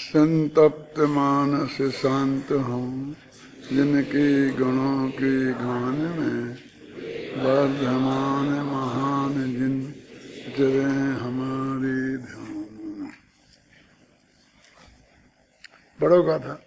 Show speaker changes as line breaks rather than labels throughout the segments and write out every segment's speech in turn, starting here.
संतप्त मानस शांत हूँ, जिनके गुणों के गान में वर्धमान महान जिन चले हमारे ध्यान। बड़ों का था।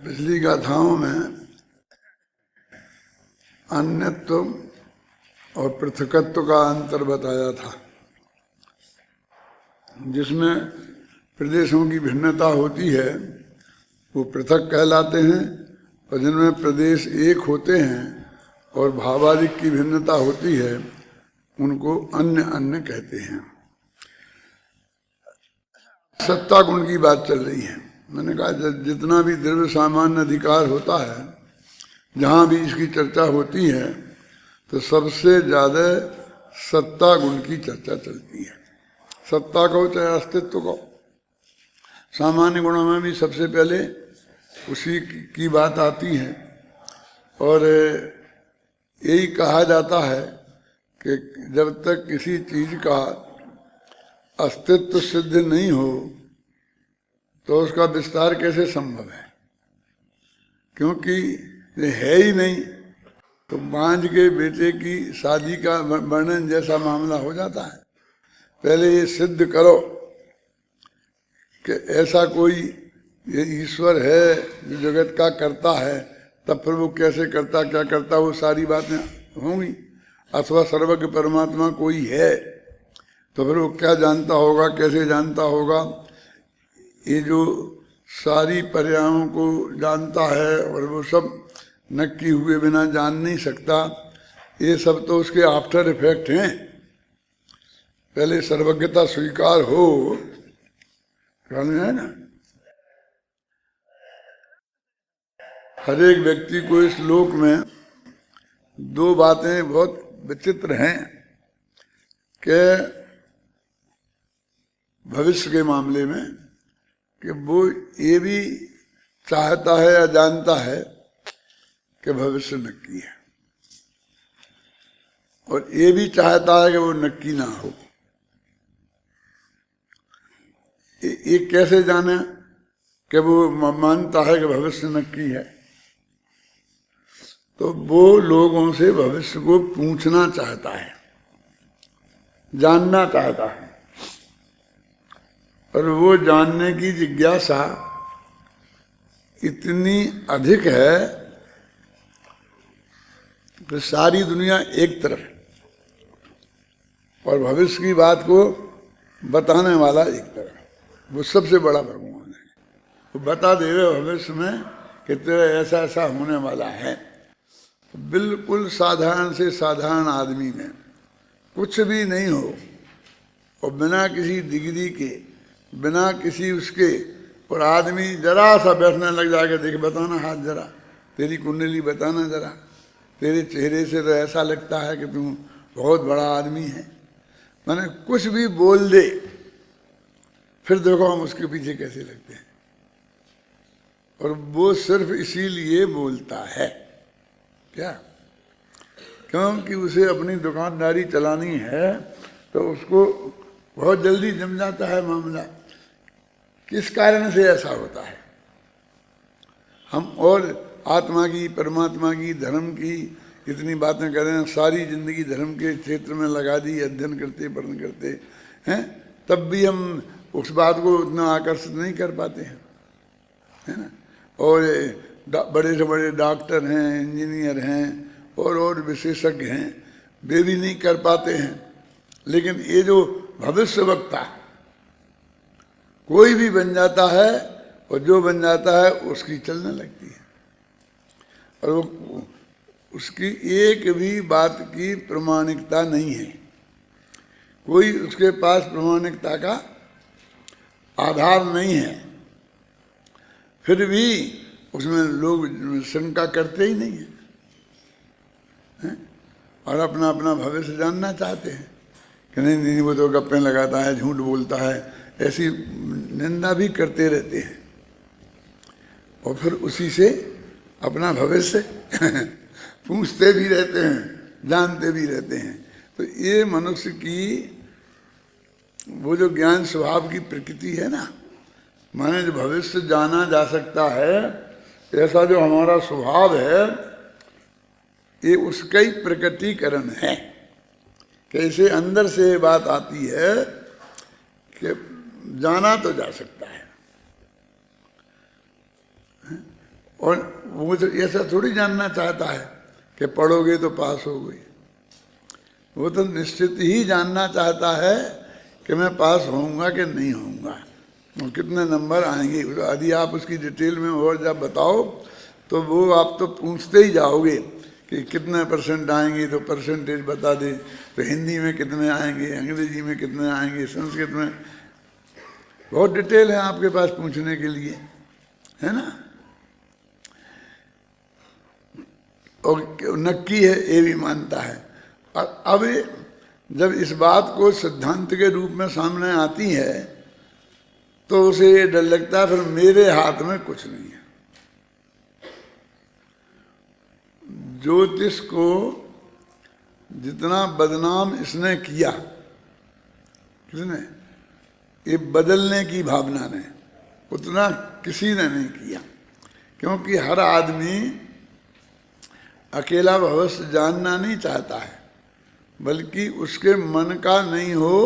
पिछली गाथाओं में अन्यत्व और पृथकत्व का अंतर बताया था, जिसमें प्रदेशों की भिन्नता होती है वो पृथक कहलाते हैं, और जिनमें प्रदेश एक होते हैं और भावादिक की भिन्नता होती है उनको अन्य अन्य कहते हैं। सत्ता गुण की बात चल रही है। मैंने कहा जितना भी द्रव्य सामान्य अधिकार होता है, जहाँ भी इसकी चर्चा होती है तो सबसे ज़्यादा सत्ता गुण की चर्चा चलती है। सत्ता को चाहे अस्तित्व को, सामान्य गुणों में भी सबसे पहले उसी की बात आती है। और यही कहा जाता है कि जब तक किसी चीज़ का अस्तित्व सिद्ध नहीं हो तो उसका विस्तार कैसे संभव है, क्योंकि ये है ही नहीं। तो बांझ के बेटे की शादी का वर्णन जैसा मामला हो जाता है। पहले ये सिद्ध करो कि ऐसा कोई ये ईश्वर है जो जगत का करता है, तब फिर वो कैसे करता, क्या करता, वो सारी बातें होंगी। अथवा सर्वज्ञ परमात्मा कोई है तो फिर वो क्या जानता होगा, कैसे जानता होगा। ये जो सारी पर्यायों को जानता है और वो सब नक्की हुए बिना जान नहीं सकता, ये सब तो उसके आफ्टर इफेक्ट हैं। पहले सर्वज्ञता स्वीकार हो, है ना। हर एक व्यक्ति को इस लोक में दो बातें बहुत विचित्र हैं कि भविष्य के मामले में कि वो ये भी चाहता है या जानता है कि भविष्य नक्की है, और ये भी चाहता है कि वो नक्की ना हो। ये कैसे जाने कि वो मानता है कि भविष्य नक्की है? तो वो लोगों से भविष्य को पूछना चाहता है, जानना चाहता है, और वो जानने की जिज्ञासा इतनी अधिक है कि सारी दुनिया एक तरफ और भविष्य की बात को बताने वाला एक तरफ। वो सबसे बड़ा भगवान है। वो बता दे रहे भविष्य में कि तेरा ऐसा ऐसा होने वाला है। बिल्कुल साधारण से साधारण आदमी में कुछ भी नहीं हो और बिना किसी डिग्री के, बिना किसी उसके, और आदमी जरा सा बैठने लग जाएगा, देख बताना हाथ जरा, तेरी कुंडली बताना जरा, तेरे चेहरे से तो ऐसा लगता है कि तुम बहुत बड़ा आदमी है। मैंने कुछ भी बोल दे, फिर देखो हम उसके पीछे कैसे लगते हैं। और वो सिर्फ इसीलिए बोलता है क्या, क्योंकि उसे अपनी दुकानदारी चलानी है, तो उसको बहुत जल्दी जम जाता है मामला। किस कारण से ऐसा होता है? हम और आत्मा की, परमात्मा की, धर्म की इतनी बातें करें, सारी जिंदगी धर्म के क्षेत्र में लगा दी, अध्ययन करते पठन करते हैं, तब भी हम उस बात को उतना आकर्षित नहीं कर पाते हैं, है ना। और बड़े से बड़े डॉक्टर हैं, इंजीनियर हैं और विशेषज्ञ हैं, वे भी नहीं कर पाते हैं। लेकिन ये जो भविष्य वक्ता कोई भी बन जाता है, और जो बन जाता है उसकी चलने लगती है। और वो उसकी एक भी बात की प्रमाणिकता नहीं है, कोई उसके पास प्रमाणिकता का आधार नहीं है, फिर भी उसमें लोग शंका करते ही नहीं हैं, और अपना अपना भविष्य जानना चाहते हैं कि नहीं नहीं वो तो गप्पे लगाता है, झूठ बोलता है, ऐसी निंदा भी करते रहते हैं और फिर उसी से अपना भविष्य पूछते भी रहते हैं, जानते भी रहते हैं। तो ये मनुष्य की वो जो ज्ञान स्वभाव की प्रकृति है ना, माने जो भविष्य जाना जा सकता है, ऐसा जो हमारा स्वभाव है, ये उसका ही प्रकटीकरण है। कैसे अंदर से ये बात आती है कि जाना तो जा सकता है, और वो तो ऐसा थोड़ी जानना चाहता है कि पढ़ोगे तो पास होगे। वो तो निश्चित ही जानना चाहता है कि मैं पास होऊंगा कि नहीं होऊंगा, और कितने नंबर आएंगे। यदि आप उसकी डिटेल में और जब बताओ तो वो आप तो पूछते ही जाओगे कि कितने परसेंट आएंगे, तो परसेंटेज बता दे, तो हिंदी में कितने आएंगे, अंग्रेजी में कितने आएंगे, संस्कृत में, बहुत डिटेल है आपके पास पूछने के लिए, है ना। और नक्की है ये भी मानता है। और अब जब इस बात को सिद्धांत के रूप में सामने आती है तो उसे ये डर लगता है फिर मेरे हाथ में कुछ नहीं है। ज्योतिष को जितना बदनाम इसने किया, किसने, ये बदलने की भावना ने, उतना किसी ने नहीं किया, क्योंकि हर आदमी अकेला भविष्य जानना नहीं चाहता है, बल्कि उसके मन का नहीं हो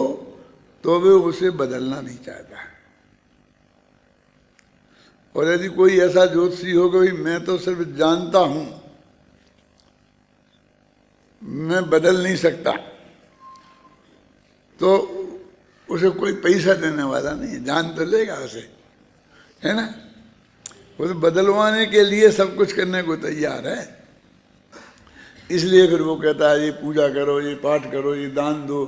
तो वे उसे बदलना नहीं चाहता है। और यदि कोई ऐसा ज्योतिषी हो कि मैं तो सिर्फ जानता हूं, मैं बदल नहीं सकता, तो उसे कोई पैसा देने वाला नहीं है, जान तो लेगा उसे, है ना। वो तो बदलवाने के लिए सब कुछ करने को तैयार है। इसलिए फिर वो कहता है ये पूजा करो, ये पाठ करो, ये दान दो,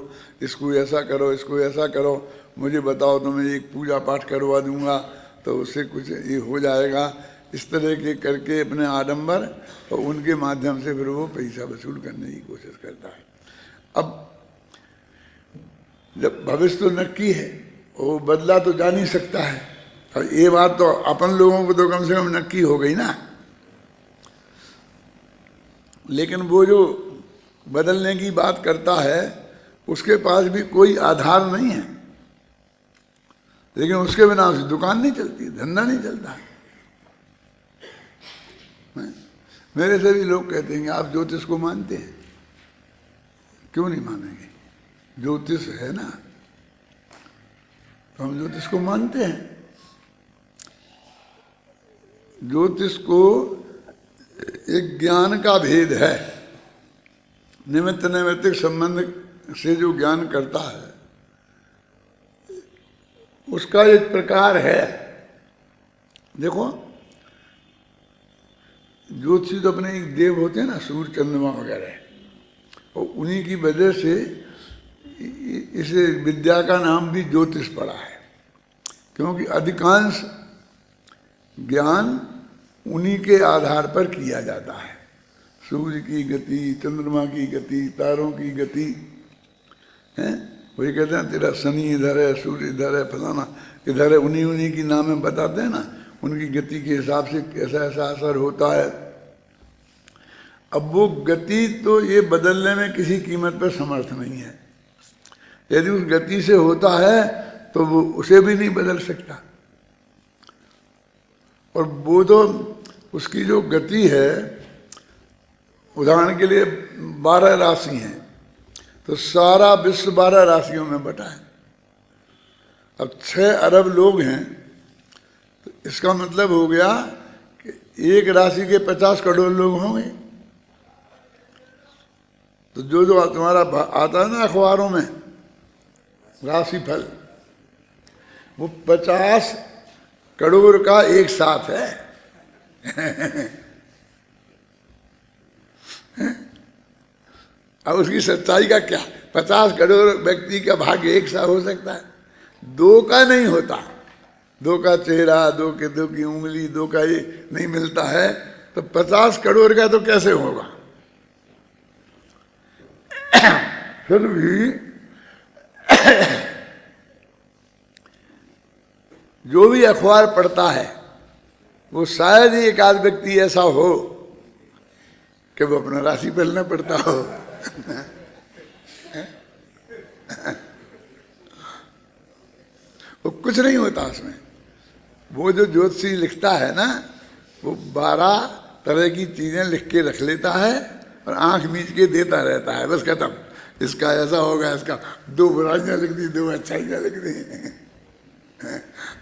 इसको ऐसा करो, इसको ऐसा करो, मुझे बताओ तो मैं एक पूजा पाठ करवा दूंगा तो उससे कुछ ये हो जाएगा। इस तरह के करके अपने आडंबर और उनके माध्यम से फिर वो पैसा वसूल करने की कोशिश करता है। अब जब भविष्य तो नक्की है, वो बदला तो जा नहीं सकता है, और ये बात तो अपन लोगों को तो कम से कम नक्की हो गई ना। लेकिन वो जो बदलने की बात करता है उसके पास भी कोई आधार नहीं है, लेकिन उसके बिना उसकी दुकान नहीं चलती, धंधा नहीं चलता। मेरे से भी लोग कहते हैं आप ज्योतिष को मानते हैं? क्यों नहीं मानेंगे, ज्योतिष है ना, तो हम ज्योतिष को मानते हैं। ज्योतिष को एक ज्ञान का भेद है, निमित्त नैमित्तिक संबंध से जो ज्ञान करता है उसका एक प्रकार है। देखो ज्योतिषी तो अपने एक देव होते हैं ना, सूर्य चंद्रमा वगैरह, और उन्हीं की वजह से इसे विद्या का नाम भी ज्योतिष पड़ा है, क्योंकि अधिकांश ज्ञान उन्हीं के आधार पर किया जाता है। सूर्य की गति, चंद्रमा की गति, तारों की गति है। वही कहते हैं तेरा शनि इधर है, सूर्य इधर है, फलाना इधर है, उन्हीं की नाम बताते हैं ना, उनकी गति के हिसाब से कैसा ऐसा असर होता है। अब वो गति तो ये बदलने में किसी कीमत पर समर्थ नहीं है। यदि उस गति से होता है तो वो उसे भी नहीं बदल सकता। और वो तो उसकी जो गति है, उदाहरण के लिए 12 राशि हैं, तो सारा विश्व 12 राशियों में बटा है। अब 6 अरब लोग हैं, तो इसका मतलब हो गया कि एक राशि के 50 करोड़ लोग होंगे। तो जो जो तुम्हारा आता है ना अखबारों में राशिफल, वो 50 करोड़ का एक साथ है। अब उसकी सच्चाई का क्या, 50 करोड़ व्यक्ति का भाग्य एक सा हो सकता है, दो का नहीं होता, दो का चेहरा, दो की उंगली, दो का ये नहीं मिलता है, तो 50 करोड़ का तो कैसे होगा। फिर भी जो भी अखबार पढ़ता है वो शायद ही एक आध व्यक्ति ऐसा हो कि वो अपना राशि पढ़ना पड़ता हो। वो कुछ नहीं होता उसमें। वो जो ज्योतिषी लिखता है ना, वो 12 तरह की चीजें लिख के रख लेता है और आंख मीच के देता रहता है, बस खत्म। इसका ऐसा होगा, इसका 2 बुराइयां लिख दी, 2 अच्छाइयां लिख दी,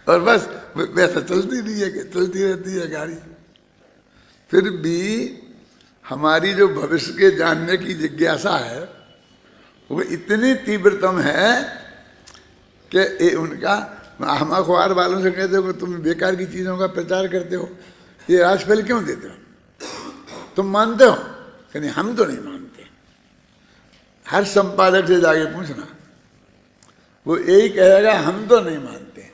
और बस वैसा चलती नहीं है, चलती रहती है गाड़ी। फिर भी हमारी जो भविष्य के जानने की जिज्ञासा है वो इतनी तीव्रतम है कि उनका, हम अखबार वालों से कहते हो कि तुम बेकार की चीज़ों का प्रचार करते हो, ये राजफल क्यों देते हो, तुम मानते हो कि नहीं, हम तो नहीं मानते। हर संपादक से जाके पूछना, वो यही कहेगा हम तो नहीं मानते।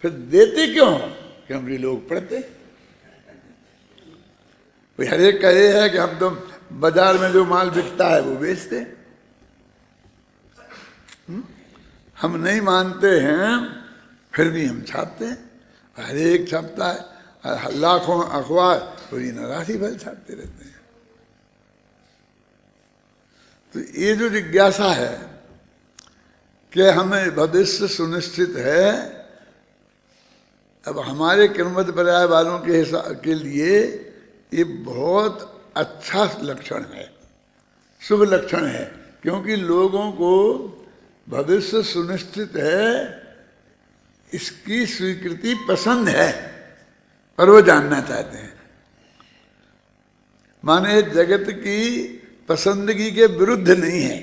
फिर देते क्यों हो, क्योंकि लोग पढ़ते। हर एक का ये है कि हम तो बाजार में जो माल बिकता है वो बेचते। हम नहीं मानते हैं फिर भी हम छापते हैं, हर एक छापता है, लाखों अखबार पूरी राशि भर छापते रहते हैं। तो ये जो जिज्ञासा है कि हमें भविष्य सुनिश्चित है, अब हमारे क्रमबद्ध पर्याय वालों के लिए ये बहुत अच्छा लक्षण है, शुभ लक्षण है, क्योंकि लोगों को भविष्य सुनिश्चित है इसकी स्वीकृति पसंद है और वो जानना चाहते हैं। माने जगत की पसंदगी के विरुद्ध नहीं है।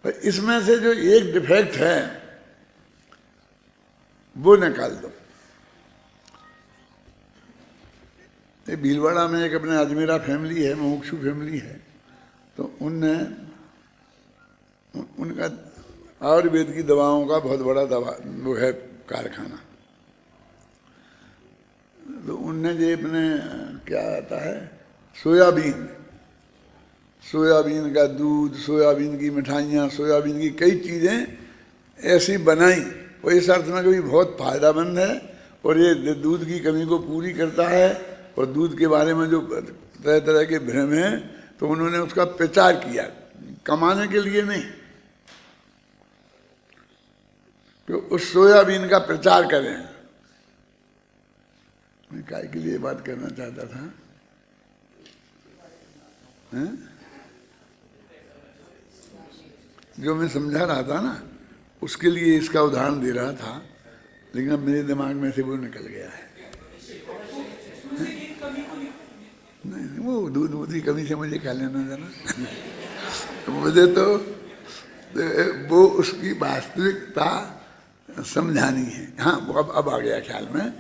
पर इसमें से जो एक डिफेक्ट है वो निकाल दो। ये भीलवाड़ा में एक अपने अजमेरा फैमिली है, मुमुक्षु फैमिली है, तो उनका आयुर्वेद की दवाओं का बहुत बड़ा वो है कारखाना। तो उनने जो अपने क्या आता है सोयाबीन का दूध, सोयाबीन की मिठाइयाँ, सोयाबीन की कई चीज़ें ऐसी बनाई, और इस अर्थ में कभी बहुत फायदामंद है और ये दूध की कमी को पूरी करता है, और दूध के बारे में जो तरह तरह के भ्रम हैं तो उन्होंने उसका प्रचार किया, कमाने के लिए नहीं, तो उस सोयाबीन का प्रचार करें। मैं काय के लिए बात करना चाहता था, हैं? जो मैं समझा रहा था ना उसके लिए इसका उदाहरण दे रहा था, लेकिन अब मेरे दिमाग में से वो निकल गया है। नहीं, वो दूध की कमी से मुझे क्या लेना देना। मुझे तो वो उसकी वास्तविकता समझानी है। हाँ, वो अब आ गया ख्याल में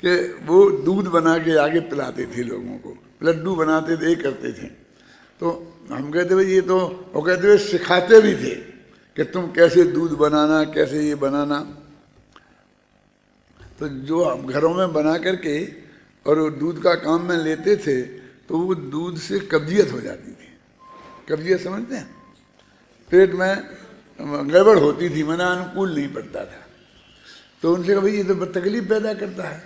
कि वो दूध बना के आगे पिलाते थे लोगों को, लड्डू बनाते थे, करते थे। तो हम कहते भाई ये तो, वो कहते हुए सिखाते भी थे कि तुम कैसे दूध बनाना, कैसे ये बनाना। तो जो हम घरों में बना करके और वो दूध का काम में लेते थे तो वो दूध से कब्जियत हो जाती थी। कब्जियत समझते हैं, पेट में गड़बड़ होती थी, मना अनुकूल नहीं पड़ता था। तो उनसे कहा भाई ये तो तकलीफ पैदा करता है।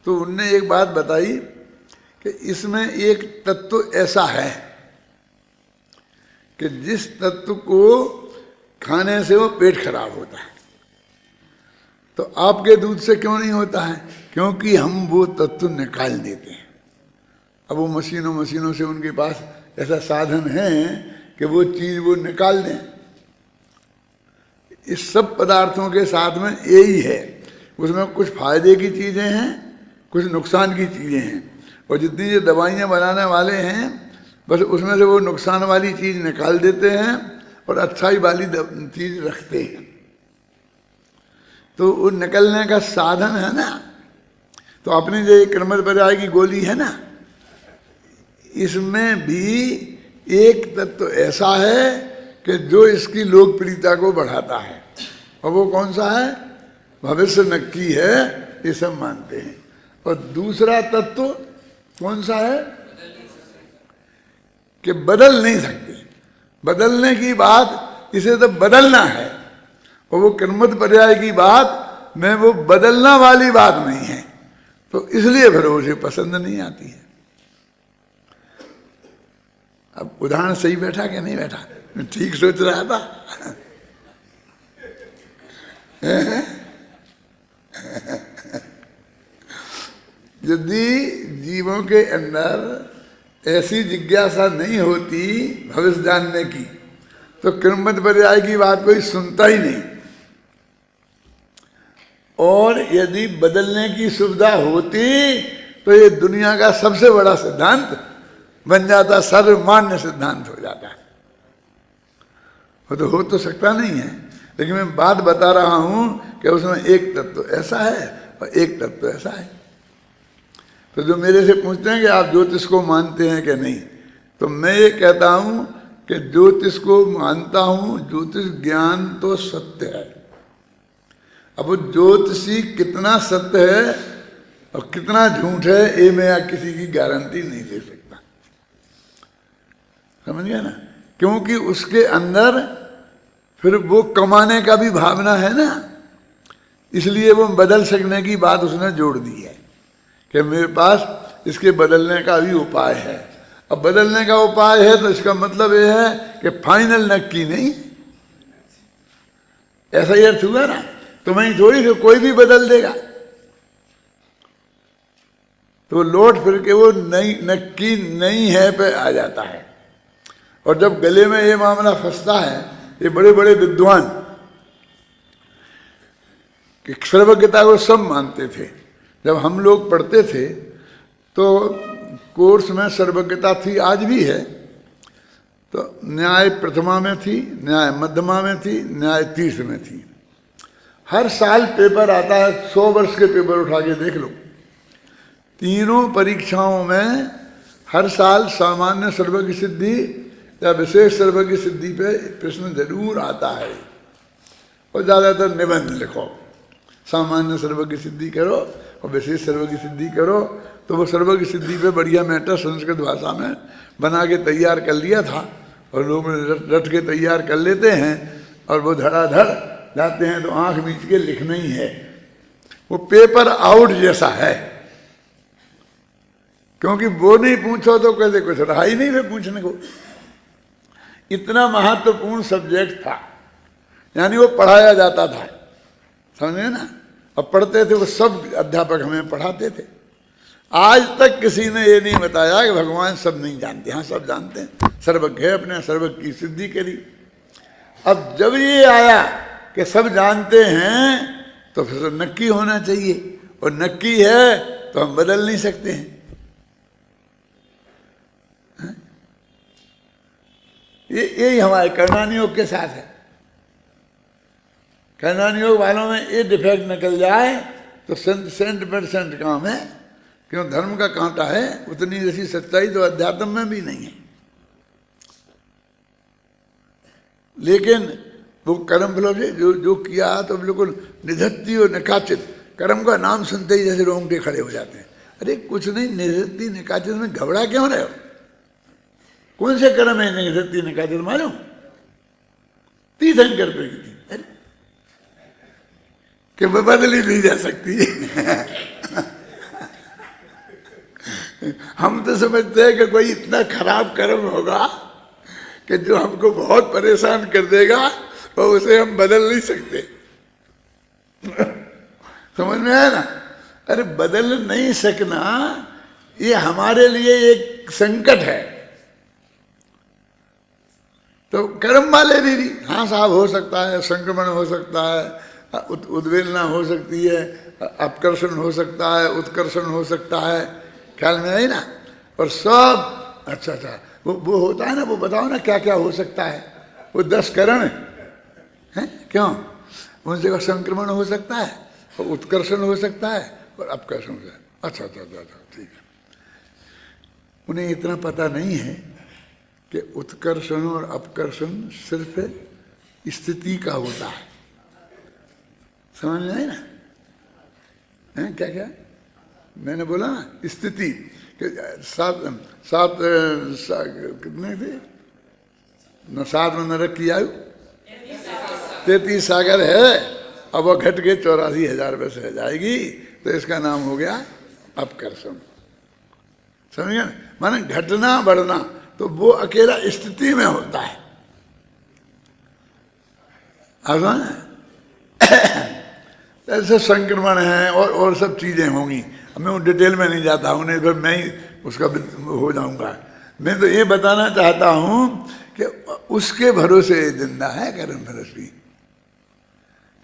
तो उनने एक बात बताई कि इसमें एक तत्व ऐसा है कि जिस तत्व को खाने से वो पेट खराब होता है, तो आपके दूध से क्यों नहीं होता है? क्योंकि हम वो तत्व निकाल देते हैं। अब वो मशीनों से उनके पास ऐसा साधन है कि वो चीज़ वो निकाल दें। इस सब पदार्थों के साथ में यही है, उसमें कुछ फायदे की चीज़ें हैं, कुछ नुकसान की चीज़ें हैं, और जितनी ये दवाइयाँ बनाने वाले हैं बस उसमें से वो नुकसान वाली चीज़ निकाल देते हैं और अच्छाई वाली चीज़ रखते हैं। तो वो निकलने का साधन है ना। तो अपनी जो क्रमबद्ध पर्याय की गोली है ना, इसमें भी एक तत्व ऐसा है कि जो इसकी लोकप्रियता को बढ़ाता है, और वो कौन सा है? भविष्य नक्की है, ये सब मानते हैं। और दूसरा तत्व कौन सा है? कि बदल नहीं सकते। बदलने की बात, इसे तो बदलना है, और वो कर्मठ पर्याय की बात में वो बदलना वाली बात नहीं है, तो इसलिए फिर उसे पसंद नहीं आती है। अब उदाहरण सही बैठा कि नहीं बैठा? मैं ठीक सोच रहा था। यदि जीवों के अंदर ऐसी जिज्ञासा नहीं होती भविष्य जानने की, तो कर्मठ पर्याय की बात कोई सुनता ही नहीं। और यदि बदलने की सुविधा होती तो ये दुनिया का सबसे बड़ा सिद्धांत बन जाता, सर्वमान्य सिद्धांत हो जाता। वो तो हो तो सकता नहीं है, लेकिन मैं बात बता रहा हूं कि उसमें एक तत्व ऐसा है और एक तत्व ऐसा है। तो जो मेरे से पूछते हैं कि आप ज्योतिष को मानते हैं कि नहीं, तो मैं ये कहता हूं कि ज्योतिष को मानता हूं। ज्योतिष ज्ञान तो सत्य है। अब वो ज्योतिषी कितना सत्य है और कितना झूठ है, ये मैं किसी की गारंटी नहीं दे सकता। समझ गया ना? क्योंकि उसके अंदर फिर वो कमाने का भी भावना है ना, इसलिए वो बदल सकने की बात उसने जोड़ दी है कि मेरे पास इसके बदलने का भी उपाय है। अब बदलने का उपाय है तो इसका मतलब ये है कि फाइनल नक्की नहीं, ऐसा ही अर्थ हुआ ना। तो मैं थोड़ी कि कोई भी बदल देगा, तो लौट फिर के वो नहीं नक्की नहीं है पे आ जाता है। और जब गले में ये मामला फंसता है, ये बड़े बड़े विद्वान कि सर्वज्ञता को सब मानते थे। जब हम लोग पढ़ते थे तो कोर्स में सर्वज्ञता थी, आज भी है। तो न्याय प्रथमा में थी, न्याय मध्यमा में थी, न्याय तीर्थ में थी। हर साल पेपर आता है, 100 वर्ष के पेपर उठा के देख लो। तीनों परीक्षाओं में हर साल सामान्य सर्वज्ञ सिद्धि या विशेष सर्वज्ञ सिद्धि पे प्रश्न जरूर आता है। और ज़्यादातर निबंध लिखो, सामान्य सर्वज्ञ सिद्धि करो और विशेष सर्वज्ञ सिद्धि करो। तो वो सर्वज्ञ सिद्धि पे बढ़िया मैटर संस्कृत भाषा में बना के तैयार कर लिया था, और लोग रट के तैयार कर लेते हैं, और वो धड़ाधड़ जाते हैं तो आंख मीच के लिखना ही है। वो पेपर आउट जैसा है, क्योंकि वो नहीं पूछो तो कहते कुछ रहा ही नहीं फिर पूछने को। इतना महत्वपूर्ण सब्जेक्ट था, यानी वो पढ़ाया जाता था, समझे ना। और पढ़ते थे वो, सब अध्यापक हमें पढ़ाते थे। आज तक किसी ने ये नहीं बताया कि भगवान सब नहीं जानते। हाँ, सब जानते हैं, सर्वज्ञ है, अपने सर्वज्ञ की सिद्धि करी। अब जब ये आया कि सब जानते हैं, तो फिर नक्की होना चाहिए, और नक्की है तो हम बदल नहीं सकते हैं। यही हमारे कर्णान योग के साथ है। कर्णान योग वालों में ये डिफेक्ट निकल जाए तो 100% काम है। क्यों? धर्म का कांटा है, उतनी जैसी सच्चाई तो अध्यात्म में भी नहीं है। लेकिन वो कर्म फलों से जो किया तो बिल्कुल निधत्ती और निकाचित। कर्म का नाम सुनते ही जैसे रोंगटे खड़े हो जाते हैं। अरे कुछ नहीं, निधत्ती निकाचित में घबरा क्यों रहे हो? कौन से कर्म है निधत्ती निकाचित मालूम? तीर्थंकर पे की थी, कि बदली नहीं जा सकती। हम तो समझते हैं कि कोई इतना खराब कर्म होगा कि जो हमको बहुत परेशान कर देगा और उसे हम बदल नहीं सकते। समझ में आया ना? अरे बदल नहीं सकना ये हमारे लिए एक संकट है। तो कर्म वाले भी हाँ साहब, हो सकता है संक्रमण हो सकता है, उद्वेलना हो सकती है, अपकर्षण हो सकता है, उत्कर्षण हो सकता है, ख्याल में आई ना। और सब अच्छा वो होता है ना, वो बताओ ना क्या क्या हो सकता है। वो 10 करण है, क्यों? उनसे संक्रमण हो सकता है, और उत्कर्षण हो सकता है, और अपकर्षण हो सकता है। अच्छा ठीक है। उन्हें इतना पता नहीं है कि उत्कर्षण और अपकर्षण सिर्फ स्थिति का होता है। समझ में आई ना? है क्या क्या मैंने बोला ना, स्थिति कि सात सात कितने थे न, 7 में नरक की आयु 33 सागर है। अब वो घट के 84,000 वर्ष रह जाएगी, तो इसका नाम हो गया अपकर्षण। समझ गया? माने घटना बढ़ना तो वो अकेला स्थिति में होता है। ऐसे संक्रमण है और सब चीजें होंगी। मैं उन डिटेल में नहीं जाता हूँ, नहीं फिर मैं ही उसका हो जाऊंगा। मैं तो ये बताना चाहता हूँ कि उसके भरोसे जिंदा है कर्म फलस्वी,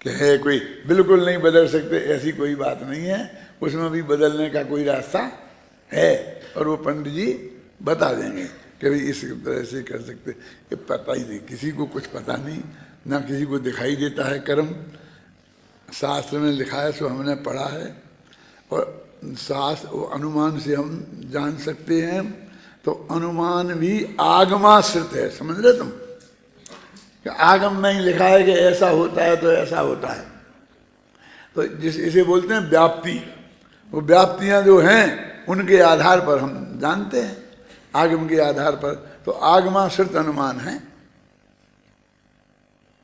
कि है कोई बिल्कुल नहीं बदल सकते ऐसी कोई बात नहीं है। उसमें भी बदलने का कोई रास्ता है, और वो पंडित जी बता देंगे कि भाई इस तरह से कर सकते। ये पता ही नहीं, किसी को कुछ पता नहीं, ना किसी को दिखाई देता है कर्म। शास्त्र में लिखा है सो हमने पढ़ा है, और शास्त्र वो अनुमान से हम जान सकते हैं। तो अनुमान भी आगमाश्रित है, समझ रहे तुम? कि आगम में ही लिखा है कि ऐसा होता है तो ऐसा होता है। तो जिस इसे बोलते हैं व्याप्ति। वो व्याप्तियां जो हैं उनके आधार पर हम जानते हैं, आगम के आधार पर। तो आगमाश्रित अनुमान है।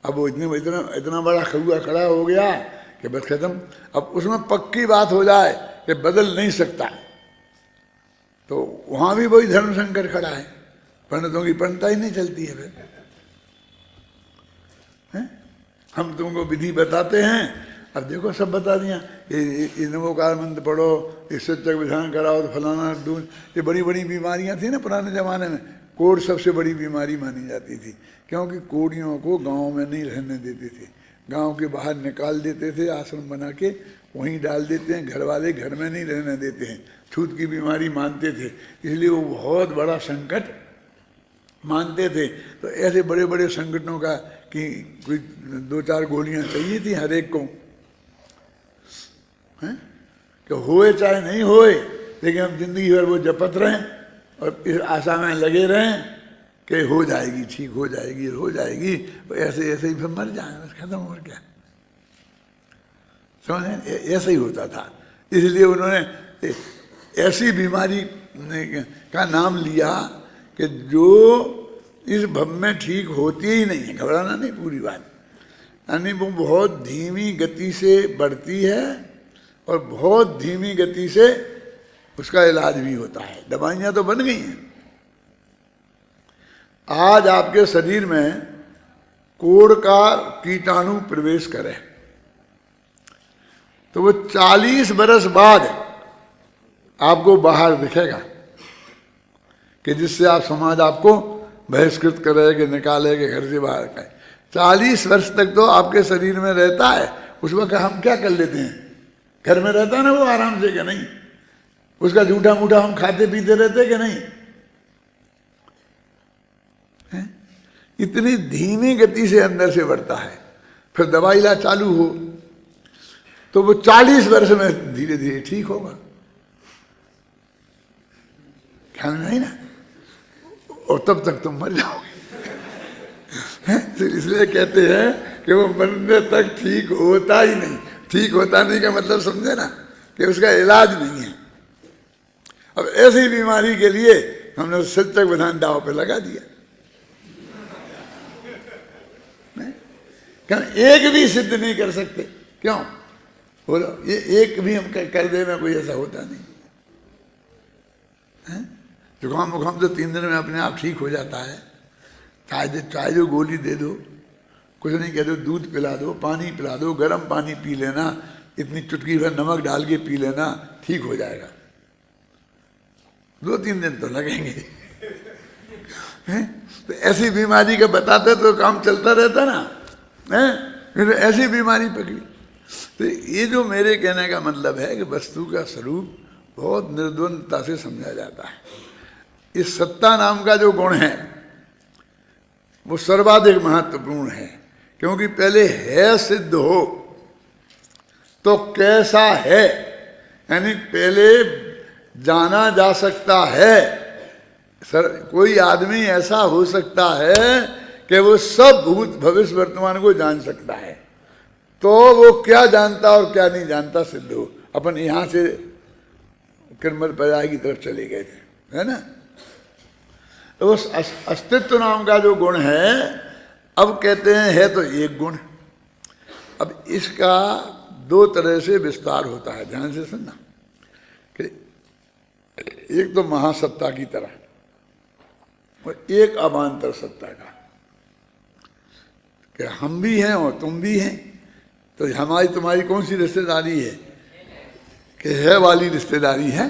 अब वो इतना बड़ा कौआ खड़ा हो गया कि बस खत्म। अब उसमें पक्की बात हो जाए कि बदल नहीं सकता, तो वहां भी वही धर्म संकट खड़ा है। पंडितों की पंडिता ही नहीं चलती है। फिर हम तुमको विधि बताते हैं, अब देखो सब बता दिया, ये नमोकार मंत्र पढ़ो, इससे चक विधान कराओ, तो फलाना दूध। ये बड़ी बड़ी बीमारियां थी ना पुराने जमाने में। कोढ़ सबसे बड़ी बीमारी मानी जाती थी, क्योंकि कोढ़ियों को गांव में नहीं रहने देते थे, गांव के बाहर निकाल देते थे, आश्रम बना के वहीं डाल देते हैं। घर वाले घर में नहीं रहने देते हैं, छूत की बीमारी मानते थे, इसलिए वो बहुत बड़ा संकट मानते थे। तो ऐसे बड़े बड़े संकटों का कि कोई 2-4 गोलियां चाहिए थी हर एक को, हैं कि होए चाहे नहीं होए, लेकिन हम जिंदगी भर वो जपत रहें और इस आशा में लगे रहें कि हो जाएगी, ठीक हो जाएगी, हो जाएगी। तो ऐसे ऐसे ही फिर मर जाए, बस खत्म। और क्या समझे? ऐसा ही होता था। इसलिए उन्होंने ऐसी बीमारी का नाम लिया कि जो इस भव में ठीक होती ही नहीं है। घबराना नहीं, पूरी बात। यानी वो बहुत धीमी गति से बढ़ती है और बहुत धीमी गति से उसका इलाज भी होता है। दवाइयां तो बन गई हैं। आज आपके शरीर में कोढ़ का कीटाणु प्रवेश करे तो वो 40 बरस बाद आपको बाहर दिखेगा, कि जिससे आप समाज आपको बहिष्कृत करे, कि निकाले, कि घर से बाहर करे। 40 वर्ष तक तो आपके शरीर में रहता है। उस वक्त हम क्या कर लेते हैं? घर में रहता है ना वो आराम से, कि नहीं? उसका झूठा मूठा हम खाते पीते रहते कि नहीं? है? इतनी धीमी गति से अंदर से बढ़ता है। फिर दवाई इलाज चालू हो तो वो 40 वर्ष में धीरे धीरे ठीक होगा। ख्याल नहीं ना? और तब तक तुम मर जाओगे। तो इसलिए कहते हैं कि वो मरने तक ठीक होता ही नहीं। ठीक होता नहीं का मतलब समझे ना, कि उसका इलाज नहीं है। अब ऐसी बीमारी के लिए हमने सच्चक विधान दाव पे लगा दिया। क्या एक भी सिद्ध नहीं कर सकते? क्यों बोलो? ये एक भी हम कर दे में कोई ऐसा होता नहीं है। जुकाम वुकाम तो 3 दिन में अपने आप ठीक हो जाता है। चाहे जो गोली दे दो, कुछ नहीं कह दो, दूध पिला दो, पानी पिला दो, गर्म पानी पी लेना, इतनी चुटकी भर नमक डाल के पी लेना, ठीक हो जाएगा। 2-3 दिन तो लगेंगे। तो ऐसी बीमारी का बताते तो काम चलता रहता ना, है? फिर ऐसी बीमारी पकड़ी। तो ये जो मेरे कहने का मतलब है कि वस्तु का स्वरूप बहुत निर्द्वंदता से समझा जाता है। इस सत्ता नाम का जो गुण है वो सर्वाधिक महत्वपूर्ण है, क्योंकि पहले है सिद्ध हो तो कैसा है, यानी पहले जाना जा सकता है सर कोई आदमी ऐसा हो सकता है कि वो सब भूत भविष्य वर्तमान को जान सकता है, तो वो क्या जानता और क्या नहीं जानता सिद्ध हो। अपन यहां से किरमत पर्याय की तरफ चले गए थे, है ना। तो उस अस्तित्व नाम का जो गुण है, अब कहते हैं है तो एक गुण। अब इसका दो तरह से विस्तार होता है, ध्यान से सुनना। कि एक तो महासत्ता की तरह और एक अवान्तर सत्ता का, कि हम भी हैं और तुम भी हैं। तो हमारी तुम्हारी कौन सी रिश्तेदारी है? कि है वाली रिश्तेदारी है।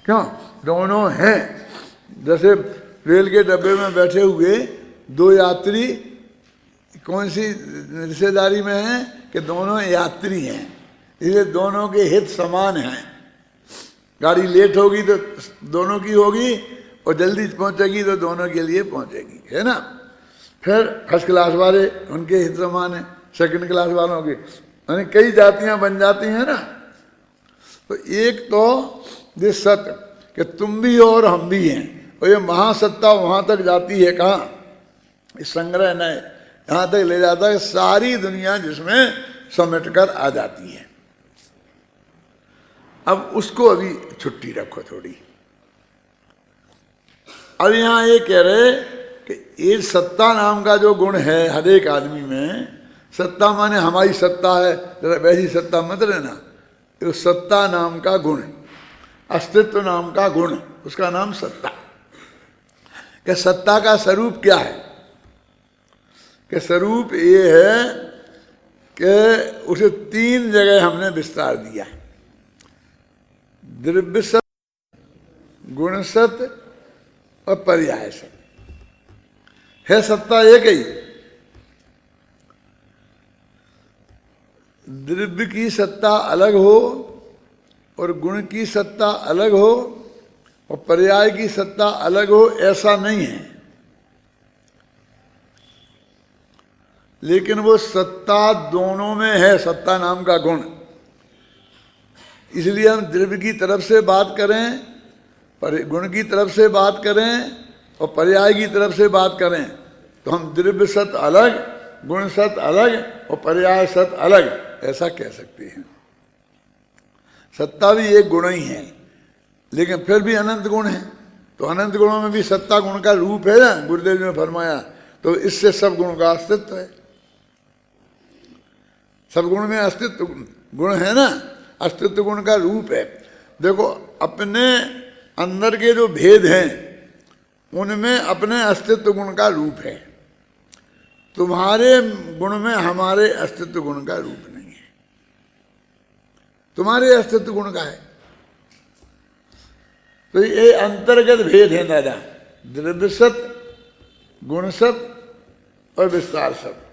क्यों? दोनों हैं। जैसे रेल के डब्बे में बैठे हुए दो यात्री कौन सी रिश्तेदारी में हैं? कि दोनों यात्री हैं, इसलिए दोनों के हित समान हैं। गाड़ी लेट होगी तो दोनों की होगी और जल्दी पहुंचेगी तो दोनों के लिए पहुंचेगी, है ना। फिर फर्स्ट क्लास वाले, उनके हित समान है, सेकंड क्लास वालों के, यानी कई जातियां बन जाती हैं ना। तो एक तो ये सत्य कि तुम भी हो और हम भी हैं, और ये महासत्ता वहां तक जाती है। कहाँ? इस संग्रह ने यहां तक ले जाता है, सारी दुनिया जिसमें समेटकर आ जाती है। अब उसको अभी छुट्टी रखो थोड़ी। अब यहां ये कह रहे कि ये सत्ता नाम का जो गुण है हर एक आदमी में, सत्ता माने हमारी सत्ता है, जरा वैसी सत्ता मत रहना। तो सत्ता नाम का गुण, अस्तित्व नाम का गुण, उसका नाम सत्ता। कि सत्ता का स्वरूप क्या है? कि स्वरूप ये है कि उसे तीन जगह हमने विस्तार दिया, द्रव्य सत्य, गुण सत्य और पर्याय सत्य। है सत्ता एक ही। द्रव्य की सत्ता अलग हो और गुण की सत्ता अलग हो और पर्याय की सत्ता अलग हो, ऐसा नहीं है। लेकिन वो सत्ता दोनों में है, सत्ता नाम का गुण। इसलिए हम द्रव्य की तरफ से बात करें, पर गुण की तरफ से बात करें और पर्याय की तरफ से बात करें, तो हम द्रव्य सत्य अलग, गुण सत्य अलग और पर्याय सत्य अलग, ऐसा कह सकते हैं। सत्ता भी एक गुण ही है, लेकिन फिर भी अनंत गुण है। तो अनंत गुणों में भी सत्ता गुण का रूप है ना, गुरुदेव जी ने फरमाया। तो इससे सब गुण का अस्तित्व है। सब गुण में अस्तित्व गुण है ना, अस्तित्व गुण का रूप है। देखो अपने अंदर के जो भेद हैं उनमें अपने अस्तित्व गुण का रूप है। तुम्हारे गुण में हमारे अस्तित्व गुण का रूप नहीं है, तुम्हारे अस्तित्व गुण का है। तो ये अंतर्गत भेद है दादा, द्रव्य सत्य, गुण सत्य और विस्तार सत्य।